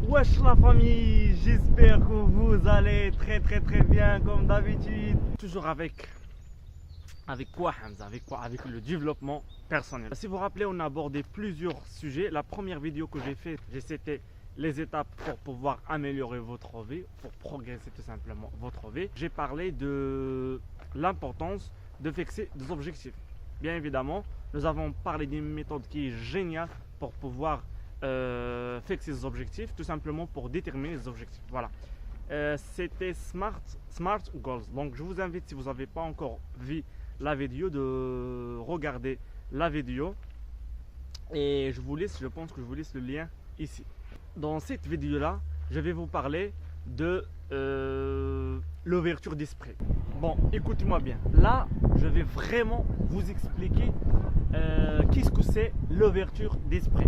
Wesh la famille, j'espère que vous allez très bien comme d'habitude. Toujours avec quoi Hamza? Avec quoi? Avec le développement personnel. Si vous vous rappelez, on a abordé plusieurs sujets. La première vidéo que j'ai faite, c'était les étapes pour pouvoir améliorer votre vie, pour progresser tout simplement votre vie. J'ai parlé de l'importance de fixer des objectifs. Bien évidemment, nous avons parlé d'une méthode qui est géniale pour pouvoir fixer des objectifs, tout simplement pour déterminer les objectifs. Voilà. C'était Smart Goals. Donc je vous invite, si vous n'avez pas encore vu la vidéo, de regarder la vidéo. Et je pense que je vous laisse le lien ici. Dans cette vidéo-là, je vais vous parler de l'ouverture d'esprit. Bon, écoutez-moi bien. Là, je vais vraiment vous expliquer qu'est-ce que c'est l'ouverture d'esprit.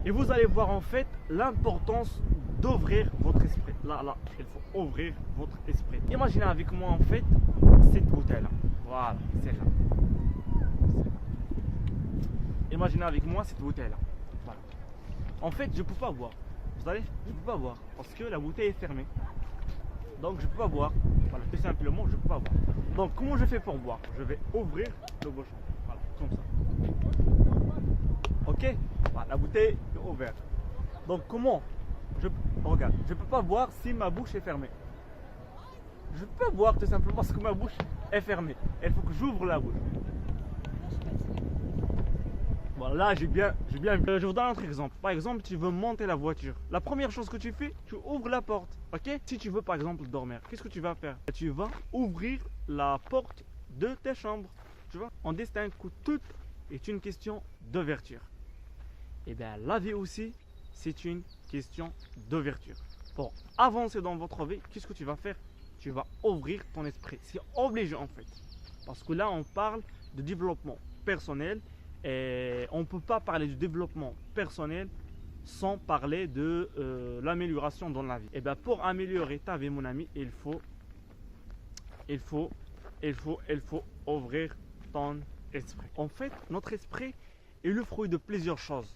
Et vous allez voir en fait l'importance d'ouvrir votre esprit. Là, il faut ouvrir votre esprit. Imaginez avec moi en fait cette bouteille-là. Voilà, celle-là. Imaginez avec moi cette bouteille-là. Voilà. En fait, je ne peux pas boire. Vous savez, je ne peux pas boire parce que la bouteille est fermée. Donc, je ne peux pas boire. Voilà, tout simplement, je ne peux pas boire. Donc, comment je fais pour boire? Je vais ouvrir le bouchon. Voilà, comme ça. Ok? Voilà, la bouteille est ouverte. Donc, comment regarde, je ne peux pas boire si ma bouche est fermée. Je ne peux pas boire tout simplement parce que ma bouche est fermée. Il faut que j'ouvre la bouche. Voilà, j'ai bien vu. Je vous donne un autre exemple. Par exemple, tu veux monter la voiture. La première chose que tu fais, tu ouvres la porte. Ok? Si tu veux par exemple dormir, qu'est-ce que tu vas faire? Tu vas ouvrir la porte de tes chambres. Tu vois? On distingue que tout est une question d'ouverture. Et bien la vie aussi, c'est une question d'ouverture. Pour avancer dans votre vie, qu'est-ce que tu vas faire? Tu vas ouvrir ton esprit. C'est obligé en fait. Parce que là, on parle de développement personnel. Et on ne peut pas parler du développement personnel sans parler de l'amélioration dans la vie. Et bien pour améliorer ta vie, mon ami, il faut ouvrir ton esprit. En fait, notre esprit est le fruit de plusieurs choses.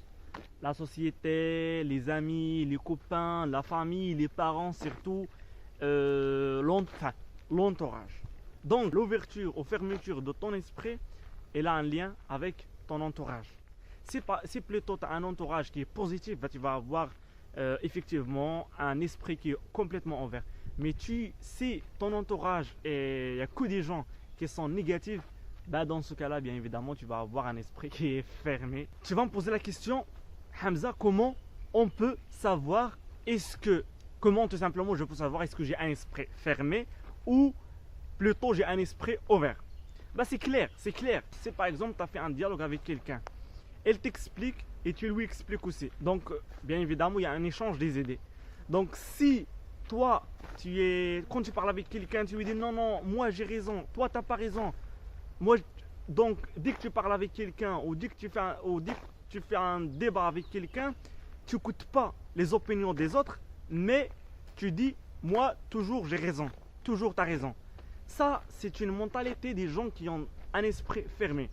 La société, les amis, les copains, la famille, les parents, surtout l'entourage. Donc l'ouverture ou fermeture de ton esprit, elle a un lien avec ton entourage. Si plutôt tu as un entourage qui est positif, tu vas avoir effectivement un esprit qui est complètement ouvert. Mais si ton entourage, il n'y a que des gens qui sont négatifs, dans ce cas-là, bien évidemment, tu vas avoir un esprit qui est fermé. Tu vas me poser la question, Hamza, comment on peut savoir comment tout simplement je peux savoir est-ce que j'ai un esprit fermé ou plutôt j'ai un esprit ouvert? C'est clair. Si par exemple tu as fait un dialogue avec quelqu'un, elle t'explique et tu lui expliques aussi. Donc bien évidemment il y a un échange des idées. Donc si toi quand tu parles avec quelqu'un, tu lui dis non, moi j'ai raison, toi tu n'as pas raison. Donc dès que tu parles avec quelqu'un ou dès que tu fais un débat avec quelqu'un, tu n'écoutes pas les opinions des autres, mais tu dis moi toujours j'ai raison, toujours tu as raison. Ça, c'est une mentalité des gens qui ont un esprit fermé.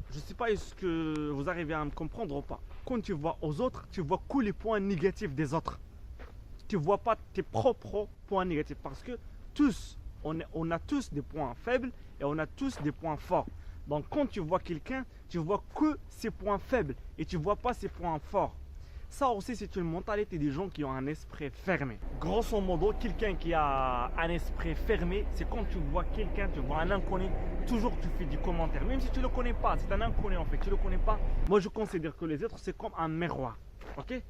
Je ne sais pas est-ce que vous arrivez à me comprendre ou pas. Quand tu vois aux autres, tu vois que les points négatifs des autres. Tu ne vois pas tes propres points négatifs. Parce que tous, on a tous des points faibles et on a tous des points forts. Donc quand tu vois quelqu'un, tu vois que ses points faibles et tu ne vois pas ses points forts. Ça aussi, c'est une mentalité des gens qui ont un esprit fermé. Grosso modo, quelqu'un qui a un esprit fermé, c'est quand tu vois quelqu'un, tu vois un inconnu, toujours tu fais des commentaires. Même si tu ne le connais pas, c'est un inconnu en fait, tu ne le connais pas. Moi, je considère que les autres, c'est comme un miroir. Ok?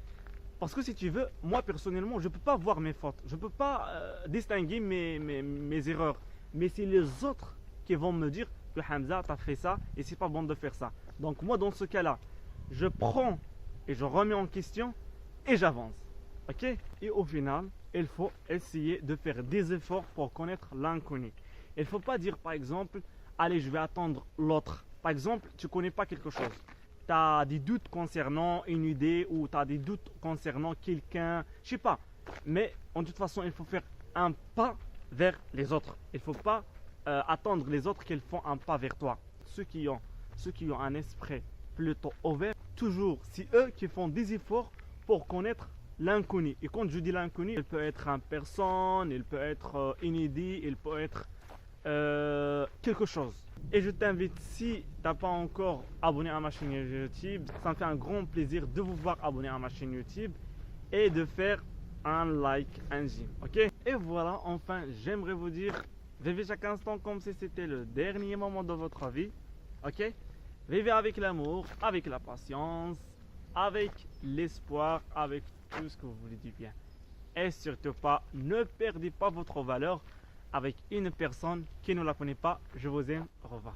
Parce que si tu veux, moi personnellement, je ne peux pas voir mes fautes. Je ne peux pas distinguer mes erreurs. Mais c'est les autres qui vont me dire que Hamza, tu as fait ça et c'est pas bon de faire ça. Donc moi, dans ce cas-là, je prends et je remets en question et j'avance. Ok? Et au final, il faut essayer de faire des efforts pour connaître l'inconnu. Il ne faut pas dire par exemple, allez, je vais attendre l'autre. Par exemple, tu ne connais pas quelque chose. Tu as des doutes concernant une idée ou tu as des doutes concernant quelqu'un, je ne sais pas. Mais en toute façon, il faut faire un pas vers les autres. Il ne faut pas attendre les autres qu'ils font un pas vers toi. Ceux qui ont un esprit plutôt ouvert, toujours, c'est eux qui font des efforts pour connaître l'inconnu. Et quand je dis l'inconnu, il peut être une personne, il peut être inédit, il peut être quelque chose. Et je t'invite, si tu n'as pas encore abonné à ma chaîne YouTube, ça me fait un grand plaisir de vous voir abonner à ma chaîne YouTube et de faire un like, un j'aime, ok? Et voilà, enfin, j'aimerais vous dire, vivez chaque instant comme si c'était le dernier moment de votre vie, ok? Vivez avec l'amour, avec la patience, avec l'espoir, avec tout ce que vous voulez du bien. Et surtout pas, ne perdez pas votre valeur avec une personne qui ne la connaît pas. Je vous aime, au revoir.